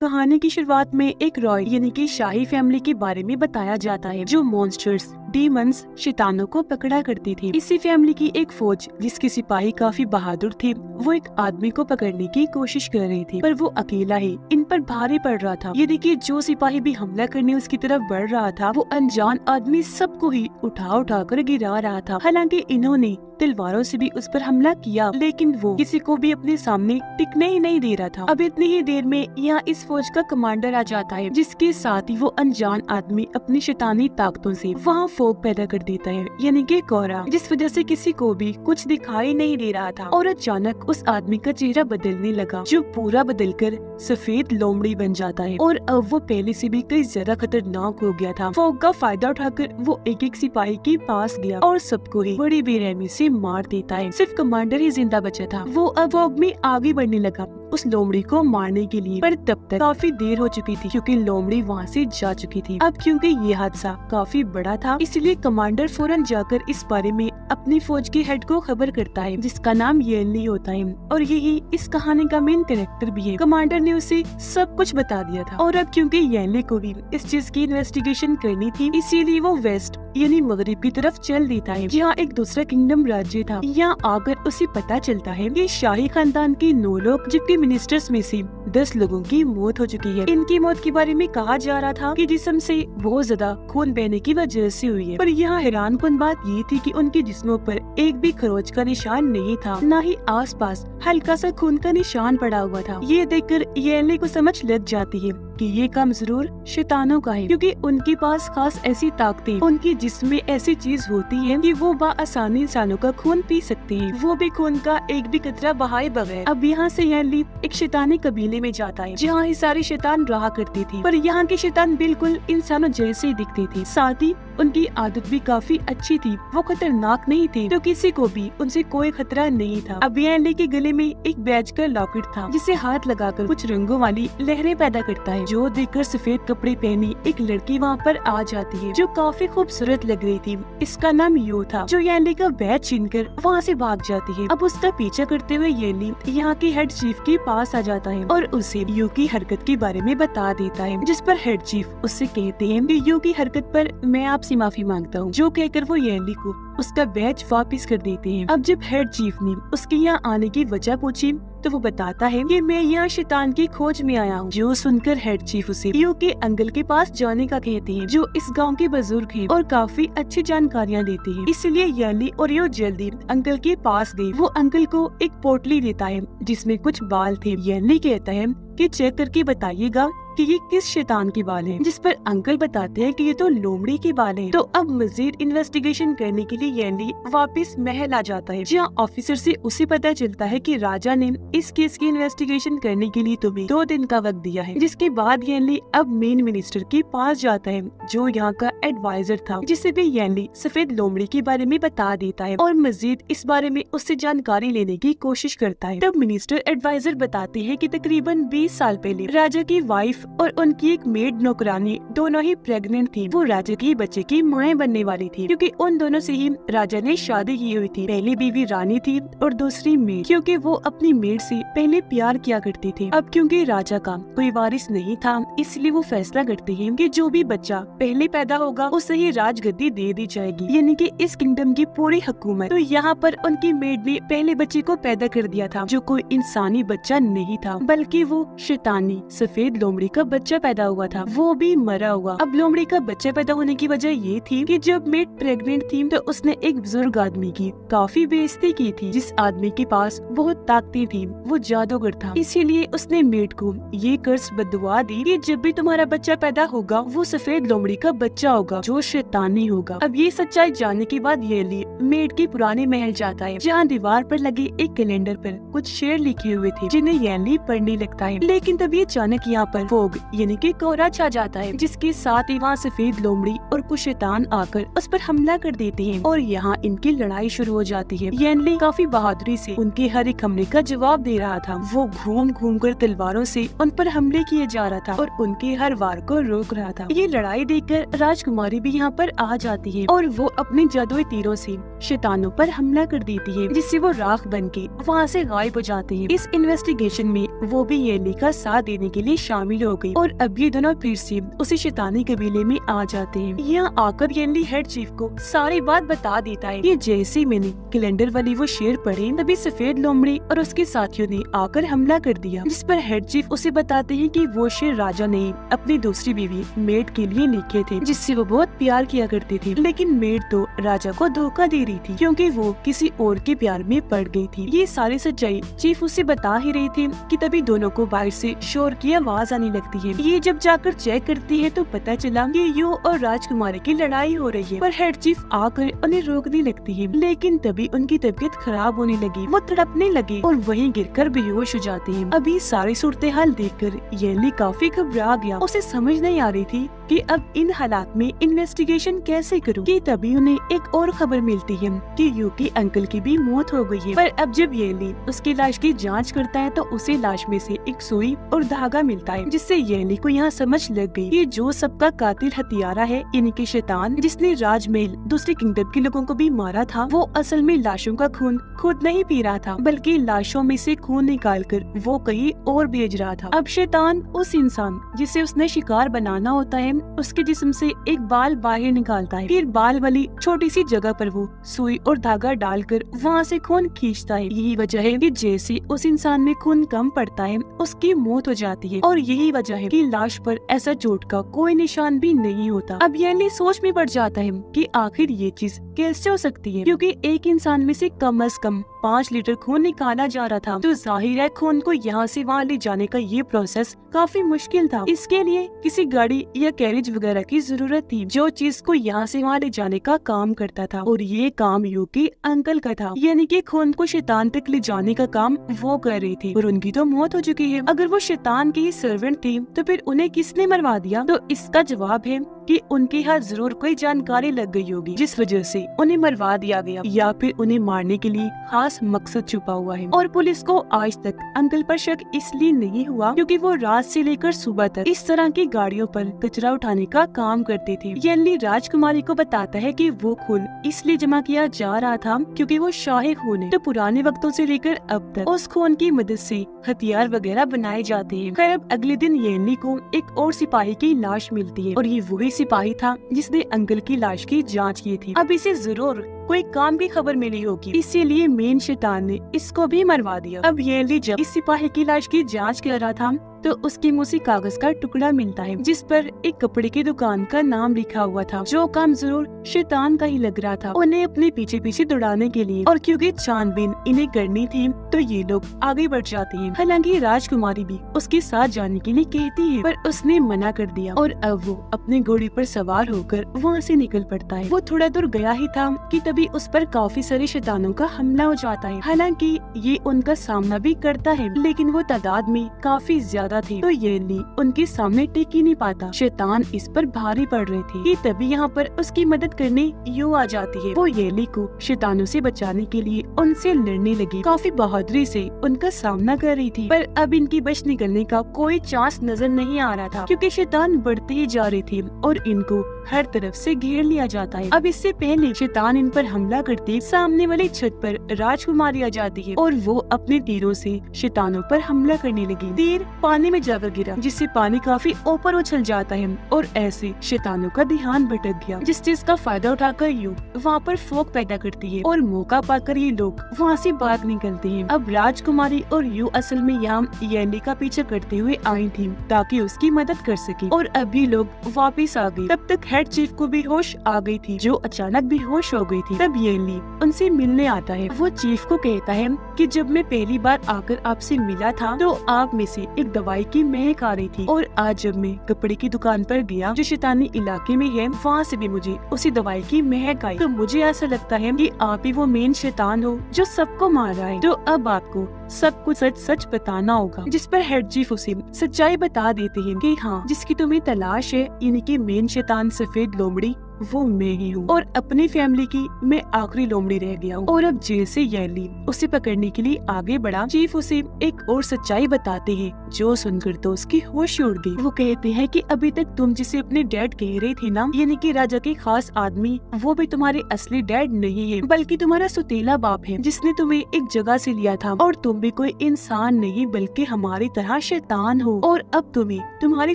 कहानी की शुरुआत में एक रॉयल यानी कि शाही फैमिली के बारे में बताया जाता है जो मॉन्स्टर्स डीमंस शैतानों को पकड़ा करती थी। इसी फैमिली की एक फौज जिसके सिपाही काफी बहादुर थे, वो एक आदमी को पकड़ने की कोशिश कर रही थी, पर वो अकेला ही इन पर भारी पड़ रहा था। ये देखिए जो सिपाही भी हमला करने उसकी तरफ बढ़ रहा था, वो अनजान आदमी सबको ही उठा उठा कर गिरा रहा था। हालांकि इन्होंने तलवारों से भी उस पर हमला किया, लेकिन वो किसी को भी अपने सामने टिकने ही नहीं दे रहा था। अब इतनी ही देर में यहाँ इस फौज का कमांडर आ जाता है, जिसके साथ ही वो अनजान आदमी अपनी शैतानी ताकतों से वहाँ फॉग पैदा कर देता है, यानी कि कोहरा, जिस वजह से किसी को भी कुछ दिखाई नहीं दे रहा था। और अचानक उस आदमी का चेहरा बदलने लगा, जो पूरा बदलकर सफेद लोमड़ी बन जाता है। और अब वो पहले से भी कई ज्यादा खतरनाक हो गया था। फॉग का फायदा उठाकर वो एक एक सिपाही के पास गया और सबको ही बड़ी बेरहमी से मार देता है। सिर्फ कमांडर ही जिंदा बचा था। वो अब फॉग में आगे बढ़ने लगा उस लोमड़ी को मारने के लिए, पर तब तक काफी देर हो चुकी थी क्योंकि लोमड़ी वहाँ से जा चुकी थी। अब क्योंकि ये हादसा काफी बड़ा था, इसलिए कमांडर फौरन जाकर इस बारे में अपनी फौज के हेड को खबर करता है, जिसका नाम येनली होता है और यही इस कहानी का मेन कैरेक्टर भी है। कमांडर ने उसे सब कुछ बता दिया था और अब क्योंकि येनली को भी इस चीज की इन्वेस्टिगेशन करनी थी, इसीलिए वो वेस्ट यानी मगरिब की तरफ चल देता है, जहाँ एक दूसरा किंगडम राज्य था। यहाँ आकर उसे पता चलता है कि शाही खानदान के 9 लोग, जबकि मिनिस्टर्स में से 10 लोगों की मौत हो चुकी है। इनकी मौत के बारे में कहा जा रहा था कि जिस्म से बहुत ज्यादा खून बहने की वजह से हुई है, पर यहाँ हैरानकुन बात ये थी कि उनके जिस्मों पर एक भी खरोच का निशान नहीं था, न ही आसपास हल्का सा खून का निशान पड़ा हुआ था। ये देखकर येनली को समझ लग जाती है कि ये काम जरूर शैतानों का है, क्योंकि उनके पास खास ऐसी ताकतें, उनकी जिस्म में ऐसी चीज होती है कि वो आसानी इंसानों का खून पी सकते हैं, वो भी खून का एक भी कतरा बहाए बगैर। अब यहाँ से येनली एक शैतानी कबीले में जाता है, जहाँ ही सारे शैतान रहा करती थी, पर यहाँ के शैतान बिल्कुल इंसानों जैसे ही दिखते थे। साथ ही उनकी आदत भी काफी अच्छी थी, वो खतरनाक नहीं थी, तो किसी को भी उनसे कोई खतरा नहीं था। अब येनली के गले में एक बैज का लॉकेट था, जिसे हाथ लगाकर कुछ रंगों वाली लहरें पैदा करता है, जो देखकर सफेद कपड़े पहनी एक लड़की वहाँ पर आ जाती है, जो काफी खूबसूरत लग रही थी। इसका नाम यो था, जो येनली का बैज छीनकर वहाँ से भाग जाती है। अब उसका पीछा करते हुए येनली यहाँ के हेड चीफ के पास आ जाता है और उसे यो की हरकत के बारे में बता देता है, जिस पर हेड चीफ उससे कहते हैं कि यो की हरकत पर मैं आपसे माफी मांगता हूँ, जो कहकर वो येनली को उसका बैज वापस कर देते हैं। अब जब हेड चीफ ने उसके यहाँ आने की वजह पूछी तो वो बताता है कि मैं यहाँ शैतान की खोज में आया हूँ, जो सुनकर हेड चीफ उसे यो के अंकल के पास जाने का कहते हैं, जो इस गांव के बुजुर्ग हैं और काफी अच्छी जानकारियाँ देते हैं। इसलिए येनली और यो जल्दी अंकल के पास गई। वो अंकल को एक पोटली देता है जिसमें कुछ बाल थे। येनली कहता है कि चेक करके बताइएगा कि ये किस शैतान के बाल हैं, जिस पर अंकल बताते हैं कि ये तो लोमड़ी के बाल हैं। तो अब मजीद इन्वेस्टिगेशन करने के लिए येनली वापस महल आ जाता है, जहाँ ऑफिसर से उसे पता चलता है कि राजा ने इस केस की इन्वेस्टिगेशन करने के लिए तुम्हें 2 दिन का वक्त दिया है। जिसके बाद येनली अब मेन मिनिस्टर के पास जाता है, जो यहाँ का एडवाइजर था, जिसे भी येनली सफेद लोमड़ी के बारे में बता देता है और मजीद इस बारे में उससे जानकारी लेने की कोशिश करता है। तब मिनिस्टर एडवाइजर बताते हैं कि तकरीबन 20 साल पहले राजा की वाइफ और उनकी एक मेड नौकरानी दोनों ही प्रेग्नेंट थी। वो राजा के बच्चे की माएं बनने वाली थी, क्योंकि उन दोनों से ही राजा ने शादी की हुई थी। पहली बीवी रानी थी और दूसरी मेड, क्योंकि वो अपनी मेड से पहले प्यार किया करती थी। अब क्योंकि राजा का कोई वारिस नहीं था, इसलिए वो फैसला करते हैं कि जो भी बच्चा पहले पैदा होगा उसे ही राजगद्दी दे दी जाएगी, यानी कि इस किंगडम की पूरी हुकूमत। तो यहाँ पर उनकी मेड ने पहले बच्चे को पैदा कर दिया था, जो कोई इंसानी बच्चा नहीं था, बल्कि वो शैतानी सफेद लोमड़ी का बच्चा पैदा हुआ था, वो भी मरा हुआ। अब लोमड़ी का बच्चा पैदा होने की वजह ये थी कि जब मेड प्रेग्नेंट थी तो उसने एक बुजुर्ग आदमी की काफी बेइज्जती की थी, जिस आदमी के पास बहुत ताकतें थी, वो जादूगर था। इसीलिए उसने मेड को ये कर्ज बददुआ दी कि जब भी तुम्हारा बच्चा पैदा होगा वो सफेद लोमड़ी का बच्चा होगा, जो शैतानी होगा। अब ये सच्चाई जानने के बाद येनली मेड के पुराने महल जाता है, जहाँ दीवार पर लगे एक कैलेंडर पर कुछ शेर लिखे हुए थे, जिन्हें येनली पढ़ने लगता है। लेकिन तभी अचानक यहाँ पर फोग यानी कि कोहरा छा जाता है, जिसके साथ ही वहाँ सफेद लोमड़ी और कुछ शैतान आकर उस पर हमला कर देते हैं और यहाँ इनकी लड़ाई शुरू हो जाती है। येनली काफी बहादुरी से उनके हर एक हमले का जवाब दे रहा था। वो घूम घूम कर तलवारों से उन पर हमले किए जा रहा था और उनके हर वार को रोक रहा था। ये लड़ाई देखकर राजकुमारी भी यहाँ पर आ जाती है और वो अपने जादुई तीरों से शैतानों पर हमला कर देती है, जिससे वो राख बन के वहाँ से गायब हो जाती है। इस इन्वेस्टिगेशन में वो भी येनली येली का साथ देने के लिए शामिल हो गई और अब ये दोनों फिर से उसी शैतानी कबीले में आ जाते हैं। यहाँ आकर येली हेड चीफ को सारी बात बता देता है। ये जैसे ही मैंने कैलेंडर वाली वो शेर पढ़े तभी सफेद लोमड़ी और उसके साथियों ने आकर हमला कर दिया, जिस पर हेड चीफ उसे बताते हैं कि वो शेर राजा ने अपनी दूसरी बीवी मेड के लिए लिखे थे, जिससे वो बहुत प्यार किया करती थी। लेकिन मेड तो राजा को धोखा दे रही थी क्योंकि वो किसी और के प्यार में पड़ गई थी। ये सारी सच्चाई चीफ उसे बता ही रही थी कि तभी दोनों को बाहर से शोर की आवाज आने लगती है। ये जब जाकर चेक करती है तो पता चला कि यू और राजकुमारी की लड़ाई हो रही है, पर हेड चीफ आकर उन्हें रोकने लगती है। लेकिन तभी उनकी तबीयत खराब होने लगी, वो तड़पने लगे और वहीं गिरकर बेहोश हो जाते हैं। अभी सारी सूरत हाल देखकर येली काफी घबरा गया। उसे समझ नहीं आ रही थी कि अब इन हालात में इन्वेस्टिगेशन कैसे करूं। कि तभी उन्हें एक और खबर मिलती है कि यू की अंकल की भी मौत हो गई है। पर अब जब येली उसकी लाश की जांच करता है तो उसे लाश में से एक सुई और धागा मिलता है, जिससे येली को यहाँ समझ लग गई कि जो सबका कातिल हत्यारा है इनके शैतान, जिसने राजमहल दूसरे किंगडम के लोगों को भी मारा था, वो असल में लाशों का खून खुद नहीं पी रहा था, बल्कि लाशों में से खून निकालकर वो कहीं और भेज रहा था। अब शैतान उस इंसान जिसे उसने शिकार बनाना होता है उसके जिस्म से एक बाल बाहर निकालता है, फिर बाल वाली छोटी सी जगह पर वो सुई और धागा डालकर वहाँ से खून खींचता है। यही वजह है कि जैसे उस इंसान में खून कम पड़ता है उसकी मौत हो जाती है, और यही वजह है कि लाश पर ऐसा चोट का कोई निशान भी नहीं होता। अब येली सोच में पड़ जाता है कि आखिर ये चीज कैसे हो सकती है, क्योंकि एक इंसान में से कम 5 लीटर खून निकाला जा रहा था, तो जाहिर है खून को यहाँ से वहाँ ले जाने का ये प्रोसेस काफी मुश्किल था। इसके लिए किसी गाड़ी या कैरेज वगैरह की जरूरत थी जो चीज को यहाँ से वहाँ ले जाने का काम करता था, और ये काम यू के अंकल का था, यानी कि खून को शैतान तक ले जाने का काम वो कर रही थी। और उनकी तो मौत हो चुकी है। अगर वो शैतान की ही सर्वेंट थी तो फिर उन्हें किसने मरवा दिया? तो इसका जवाब है कि उनके हाथ जरूर कोई जानकारी लग गई होगी जिस वजह से उन्हें मरवा दिया गया, या फिर उन्हें मारने के लिए खास मकसद छुपा हुआ है। और पुलिस को आज तक अंकल पर शक इसलिए नहीं हुआ क्योंकि वो रात से लेकर सुबह तक इस तरह की गाड़ियों पर कचरा उठाने का काम करती थी। येली राजकुमारी को बताता है कि वो खून इसलिए जमा किया जा रहा था क्योंकि वो शाही खून है, तो पुराने वक्तों से लेकर अब तक उस खून की मदद से हथियार वगैरह बनाए जाते हैं। खैर अब अगले दिन येली को एक और सिपाही की लाश मिलती है, और ये वही सिपाही था जिसने अंकल की लाश की जांच की थी। अब इसे जरूर कोई काम की खबर मिली होगी, इसीलिए मेन शैतान ने इसको भी मरवा दिया। अब येली जब इस सिपाही की लाश की जांच कर रहा था तो उसके मुंह से कागज का टुकड़ा मिलता है जिस पर एक कपड़े की दुकान का नाम लिखा हुआ था, जो काम जरूर शैतान का ही लग रहा था उन्हें अपने पीछे पीछे दौड़ाने के लिए। और क्योंकि छानबीन इन्हें करनी थी तो ये लोग आगे बढ़ जाते हैं। हालांकि राजकुमारी भी उसके साथ जाने के लिए कहती है, पर उसने मना कर दिया और अब वो अपने घोड़े पर सवार होकर वहाँ से निकल पड़ता है। वो थोड़ा दूर गया ही था कि तभी उस पर काफी सारे शैतानों का हमला हो जाता है। हालांकि ये उनका सामना भी करता है, लेकिन वो तादाद में काफी ज्यादा थी, तो येली उनके सामने टिक ही नहीं पाता। शैतान इस पर भारी पड़ रहे थे कि तभी यहाँ पर उसकी मदद करने यू आ जाती है। वो येली को शैतानों से बचाने के लिए उनसे लड़ने लगी, काफी बहादुरी से उनका सामना कर रही थी। पर अब इनकी बच निकलने का कोई चांस नजर नहीं आ रहा था क्योंकि शैतान बढ़ते ही जा रहे थे और इनको हर तरफ से घेर लिया जाता है। अब इससे पहले शैतान इन पर हमला करते सामने वाली छत पर राजकुमारी आ जाती है और वो अपने तीरों से शैतानों पर हमला करने लगी। तीर पानी में जाकर गिरा जिससे पानी काफी ऊपर उछल जाता है और ऐसे शैतानों का ध्यान भटक गया, जिस चीज का फायदा उठाकर यू वहाँ पर फोक पैदा करती है और मौका पाकर ये लोग वहाँ से भाग निकलते हैं। अब राजकुमारी और यू असल में यहाँ येली का पीछा करते हुए आई थी ताकि उसकी मदद कर सके, और अभी लोग वापिस आ गए। तब तक हेड चीफ को भी होश आ गई थी, जो अचानक बेहोश हो गई थी। तब येली उनसे मिलने आता है। वो चीफ को कहता है कि जब मैं पहली बार आकर आपसे मिला था तो आप में से एक दवाई की महक आ रही थी, और आज जब मैं कपड़े की दुकान पर गया जो शैतानी इलाके में है वहाँ से भी मुझे उसी दवाई की महक आई। तो मुझे ऐसा लगता है कि आप ही वो मेन शैतान हो जो सबको मार रहा है। तो अब आपको सब कुछ सच सच बताना होगा। जिस पर हेड चीफ उसे सच्चाई बता देते हैं कि हाँ, जिसकी तुम्हें तलाश है यानी कि मेन शैतान सफेद लोमड़ी वो मैं ही हूँ और अपनी फैमिली की मैं आखिरी लोमड़ी रह गया हूँ। और अब जेल से येली उसे पकड़ने के लिए आगे बढ़ा। चीफ उसे एक और सच्चाई बताते हैं जो सुनकर तो उसकी होश उड़ गई। वो कहते हैं कि अभी तक तुम जिसे अपने डैड कह रहे थे ना, यानी कि राजा के खास आदमी, वो भी तुम्हारे असली डैड नहीं है बल्कि तुम्हारा सुतीला बाप है जिसने तुम्हें एक जगह से लिया था। और तुम भी कोई इंसान नहीं बल्कि हमारी तरह शैतान हो और अब तुम्हें तुम्हारी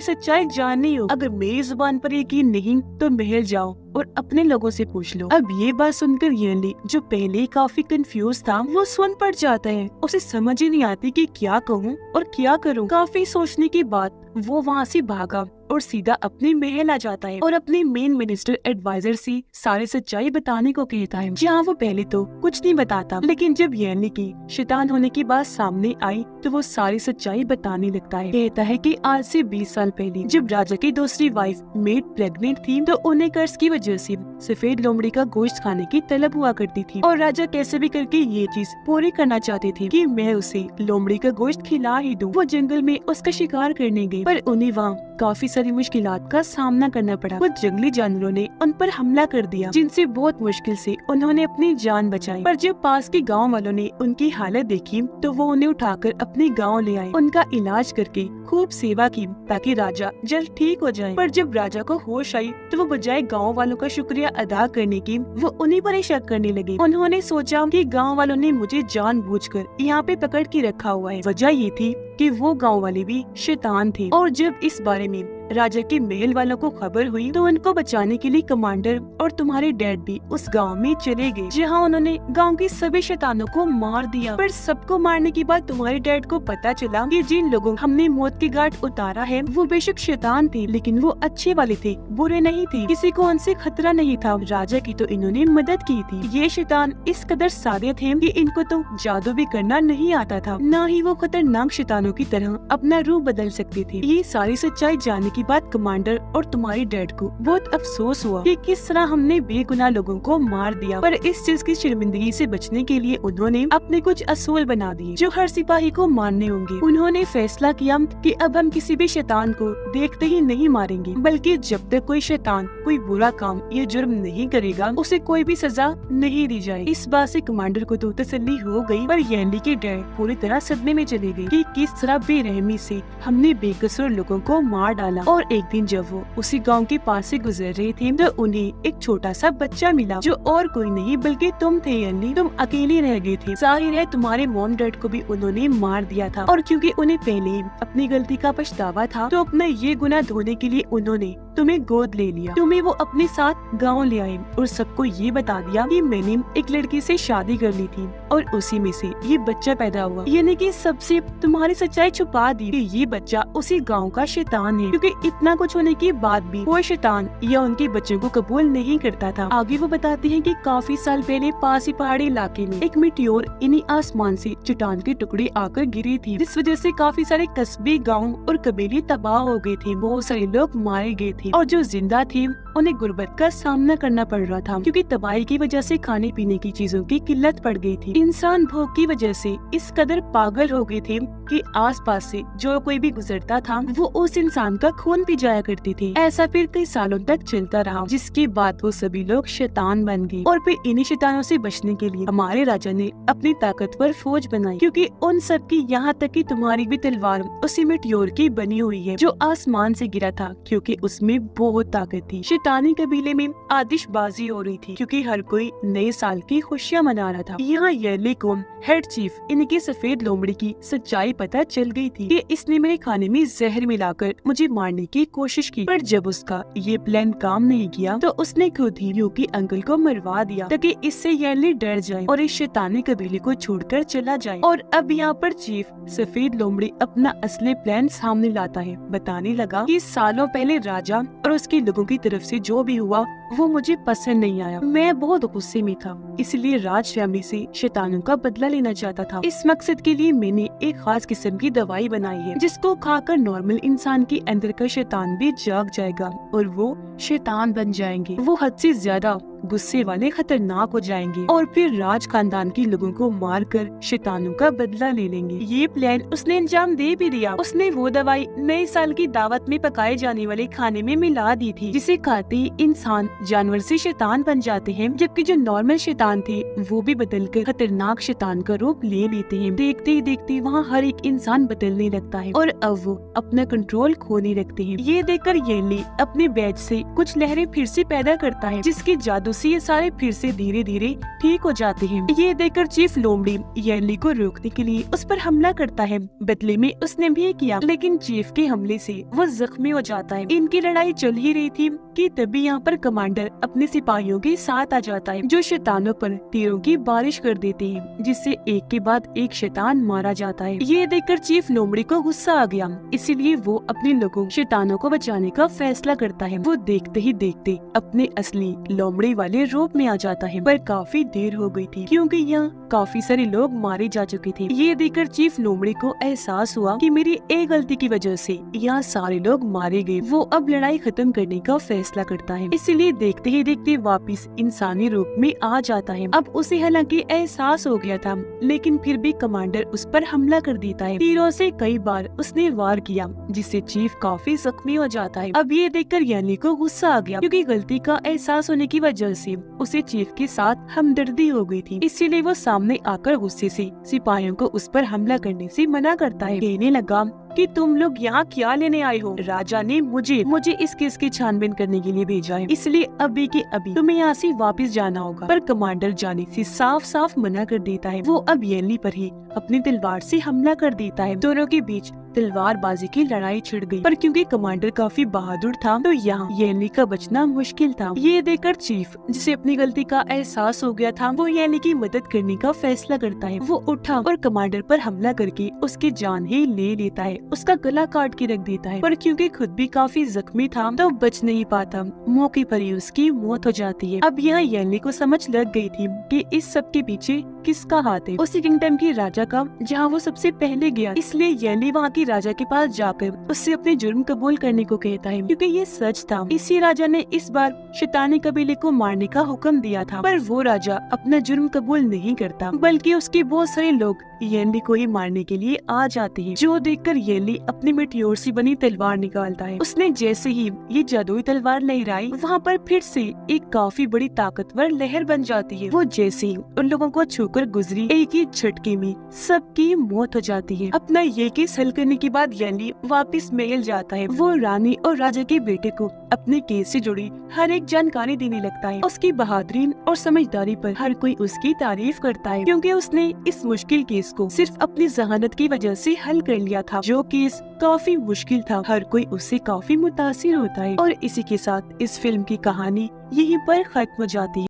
सच्चाई जाननी हो। अगर मेरी जुबान पर यकीन नहीं तो महल जाओ और अपने लोगों से पूछ लो। अब ये बात सुनकर येली, जो पहले ही काफी कंफ्यूज था, वो सुन पड़ जाता है। उसे समझ ही नहीं आती कि क्या कहूँ और क्या करूँ। काफी सोचने के बाद वो वहाँ से भागा और सीधा अपने महल आ जाता है और अपने मेन मिनिस्टर एडवाइजर से सारी सच्चाई बताने को कहता है, जहाँ वो पहले तो कुछ नहीं बताता, लेकिन जब येली की शैतान होने की बात सामने आई तो वो सारी सच्चाई बताने लगता है। कहता है कि आज से 20 साल पहले जब राजा की दूसरी वाइफ मेड प्रेग्नेंट थी तो उन्हें कर्ज की वजह से सफेद लोमड़ी का गोश्त खाने की तलब हुआ करती थी और राजा कैसे भी करके ये चीज पूरी करना चाहते थे कि मैं उसे लोमड़ी का गोश्त खिला ही दूं। वो जंगल में उसका शिकार करने गए पर उन्हें वहाँ काफी सारी मुश्किलात का सामना करना पड़ा। कुछ जंगली जानवरों ने उन पर हमला कर दिया जिनसे बहुत मुश्किल से उन्होंने अपनी जान बचाई। पर जब पास के गांव वालों ने उनकी हालत देखी तो वो उन्हें उठाकर अपने गांव ले आए, उनका इलाज करके खूब सेवा की ताकि राजा जल्द ठीक हो जाए। पर जब राजा को होश आई तो वो बजाय गाँव वालों का शुक्रिया अदा करने की वो उन्हीं पर ही शक करने लगे। उन्होंने सोचा कि गाँव वालों ने मुझे जानबूझकर यहाँ पे पकड़ के रखा हुआ है। वजह ये थी कि वो गांव वाले भी शैतान थे। और जब इस बारे में राजा के महल वालों को खबर हुई तो उनको बचाने के लिए कमांडर और तुम्हारे डैड भी उस गांव में चले गए, जहां उन्होंने गांव के सभी शैतानों को मार दिया। पर सबको मारने के बाद तुम्हारे डैड को पता चला कि जिन लोगों हमने मौत की घाट उतारा है वो बेशक शैतान थे, लेकिन वो अच्छे वाले थे, बुरे नहीं थे, किसी को उनसे खतरा नहीं था। राजा की तो इन्होंने मदद की थी। ये शैतान इस कदर सादे थे कि इनको तो जादू भी करना नहीं आता था, न ही वो खतरनाक शैतानों की तरह अपना रूप बदल सकते थे। ये सारी सच्चाई जानने की बात कमांडर और तुम्हारी डैड को बहुत अफसोस हुआ कि किस तरह हमने बेगुनाह लोगों को मार दिया। पर इस चीज की शर्मिंदगी से बचने के लिए उन्होंने अपने कुछ असूल बना दिए जो हर सिपाही को मानने होंगे। उन्होंने फैसला किया कि अब हम किसी भी शैतान को देखते ही नहीं मारेंगे, बल्कि जब तक कोई शैतान कोई बुरा काम या जुर्म नहीं करेगा उसे कोई भी सजा नहीं दी जाए। इस बात से कमांडर को तो तसल्ली हो गई, पर येली के डैड पूरी तरह सदमे में चले गए कि किस तरह बेरहमी से हमने बेकसूर लोगों को मार डाला। और एक दिन जब वो उसी गांव के पास से गुजर रहे थे तो उन्हें एक छोटा सा बच्चा मिला जो और कोई नहीं बल्कि तुम थे येली। तुम अकेले रह गए थे। जाहिर है तुम्हारे मॉम डैड को भी उन्होंने मार दिया था और क्योंकि उन्हें पहले ही अपनी गलती का पछतावा था तो अपना ये गुनाह धोने के लिए उन्होंने तुम्हें गोद ले लिया। तुम्हें वो अपने साथ गाँव ले आए और सबको ये बता दिया कि मैंने एक लड़की से शादी कर ली थी और उसी में से ये बच्चा पैदा हुआ। यानी कि सबसे तुम्हारी सच्चाई छुपा दी कि ये बच्चा उसी गांव का शैतान है, क्योंकि इतना कुछ होने के बाद भी कोई शैतान या उनके बच्चों को कबूल नहीं करता था। आगे वो बताते हैं कि काफी साल पहले पास ही पहाड़ी इलाके में एक मिट्योर इन्हीं आसमान से चट्टान के टुकड़े आकर गिरी थी, जिस वजह से काफी सारे कस्बे, गाँव और कबीले तबाह हो गए थे। बहुत सारे लोग मारे गए थे और जो जिंदा थे उन्हें गुर्बत का सामना करना पड़ रहा था, क्योंकि तबाही की वजह से खाने पीने की चीजों की किल्लत पड़ गई थी। इंसान भूख की वजह से इस कदर पागल हो गए थे कि आसपास से जो कोई भी गुजरता था वो उस इंसान का खून पी जाया करती थी। ऐसा फिर कई सालों तक चलता रहा, जिसके बाद वो सभी लोग शैतान बन गए। और फिर इन्हीं शैतानों से बचने के लिए हमारे राजा ने अपनी ताकतवर फौज बनाई, क्योंकि उन सब की यहाँ तक कि तुम्हारी भी तलवार उसी मिट्योर की बनी हुई है जो आसमान से गिरा था, क्योंकि उसमें बहुत ताकत थी। शैतानी कबीले में आतिशबाजी हो रही थी क्योंकि हर कोई नए साल की खुशियाँ मना रहा था। यहाँ येली को हेड चीफ इनकी सफेद लोमड़ी की सच्चाई पता चल गई थी कि इसने मेरे खाने में जहर मिलाकर मुझे मारने की कोशिश की। पर जब उसका ये प्लान काम नहीं किया तो उसने खुद ही यूकी अंकल को मरवा दिया ताकि इससे येली डर जाए और इस शैतानी कबीले को छोड़कर चला जाए। और अब यहाँ पर चीफ सफेद लोमड़ी अपना असली प्लान सामने लाता है। बताने लगा कि सालों पहले राजा और उसके लोगों की तरफ से जो भी हुआ वो मुझे पसंद नहीं आया। मैं बहुत गुस्से में था, इसलिए राज फैमिली से शैतानों का बदला लेना चाहता था। इस मकसद के लिए मैंने एक खास किस्म की दवाई बनाई है जिसको खाकर नॉर्मल इंसान के अंदर का शैतान भी जाग जाएगा और वो शैतान बन जाएंगे। वो हद से ज्यादा गुस्से वाले खतरनाक हो जाएंगे और फिर राज खानदान के लोगों को मारकर शैतानों का बदला ले लेंगे। ये प्लान उसने अंजाम दे भी दिया। उसने वो दवाई नए साल की दावत में पकाए जाने वाले खाने में मिला दी थी जिसे खाते ही इंसान जानवर से शैतान बन जाते हैं, जबकि जो नॉर्मल शैतान थे वो भी बदलकर खतरनाक शैतान का रूप ले लेते हैं। देखते ही देखते वहाँ हर एक इंसान बदलने लगता है और अब वो अपना कंट्रोल खोने लगते हैं। ये देखकर येनली अपने बैज से कुछ लहरें फिर से पैदा करता है, जिसके जादू से ये सारे फिर से धीरे धीरे ठीक हो जाते हैं। ये देखकर चीफ लोमड़ी येनली को रोकने के लिए उस पर हमला करता है। बदले में उसने भी किया, लेकिन चीफ के हमले से वो जख्मी हो जाता है। इनकी लड़ाई चल ही रही थी कि तभी यहाँ पर कमांडर अपने सिपाहियों के साथ आ जाता है, जो शैतानों पर तीरों की बारिश कर देते हैं, जिससे एक के बाद एक शैतान मारा जाता है। ये देखकर चीफ लोमड़ी को गुस्सा आ गया, इसीलिए वो अपने लोगों शैतानों को बचाने का फैसला करता है। वो देखते ही देखते अपने असली लोमड़ी वाले रूप में आ जाता है, पर काफी देर हो गई थी क्योंकि यहाँ काफी सारे लोग मारे जा चुके थे। ये देखकर चीफ लोमड़ी को एहसास हुआ कि मेरी एक गलती की वजह से यहाँ सारे लोग मारे गए। वो अब लड़ाई खत्म करने का फैसला करता है, इसीलिए देखते ही देखते वापस इंसानी रूप में आ जाता है। अब उसे हालांकि एहसास हो गया था, लेकिन फिर भी कमांडर उस पर हमला कर देता है। तीरों से कई बार उसने वार किया, जिससे चीफ काफी जख्मी हो जाता है। अब ये देखकर यानी को गुस्सा आ गया, क्योंकि गलती का एहसास होने की वजह से उसे चीफ के साथ हमदर्दी हो गई थी। इसीलिए वो सामने आकर गुस्से से सिपाहियों को उस पर हमला करने से मना करता है। कहने लगा कि तुम लोग यहाँ क्या लेने आए हो? राजा ने मुझे इस केस की छानबीन करने के लिए भेजा है, इसलिए अभी के अभी तुम्हें यहाँ से वापस जाना होगा। पर कमांडर जाने से साफ साफ मना कर देता है। वो अब येनली पर ही अपनी तलवार से हमला कर देता है। दोनों के बीच तलवारबाजी की लड़ाई छिड़ गई, पर क्योंकि कमांडर काफी बहादुर था तो यहाँ येनली का बचना मुश्किल था। ये देखकर चीफ, जिसे अपनी गलती का एहसास हो गया था, वो येनली की मदद करने का फैसला करता है। वो उठा और कमांडर पर हमला करके उसकी जान ही ले लेता है, उसका गला काट के रख देता है। पर क्योंकि खुद भी काफी जख्मी था तो बच नहीं पाता, मौके पर ही उसकी मौत हो जाती है। अब यहाँ येनली को समझ लग गई थी कि इस सब के पीछे किसका हाथ है, उसी किंगडम की राजा का जहाँ वो सबसे पहले गया। इसलिए येनली वहाँ की राजा के पास जाकर उससे अपने जुर्म कबूल करने को कहता है, क्योंकि ये सच था। इसी राजा ने इस बार शैतानी कबीले को मारने का हुक्म दिया था, पर वो राजा अपना जुर्म कबूल नहीं करता, बल्कि उसके बहुत सारे लोग येनली को ही मारने के लिए आ जाते हैं। जो देखकर येनली अपनी मिट्योर से बनी तलवार निकालता है। उसने जैसे ही ये जादुई तलवार लहराई, वहाँ पर फिर से एक काफी बड़ी ताकतवर लहर बन जाती है। वो जैसे ही उन लोगों को छूकर गुजरी, एक ही झटके में सबकी मौत हो जाती है। अपना ये केस हल करने के बाद येनली वापस महल जाता है। वो रानी और राजा के बेटे को अपने केस से जुड़ी हर एक जानकारी देने लगता है। उसकी बहादुरी और समझदारी पर हर कोई उसकी तारीफ करता है, क्योंकि उसने इस मुश्किल केस को सिर्फ अपनी जहानत की वजह से हल कर लिया था। जो केस काफी मुश्किल था, हर कोई उससे काफी मुतासिर होता है। और इसी के साथ इस फिल्म की कहानी यहीं पर खत्म हो जाती है।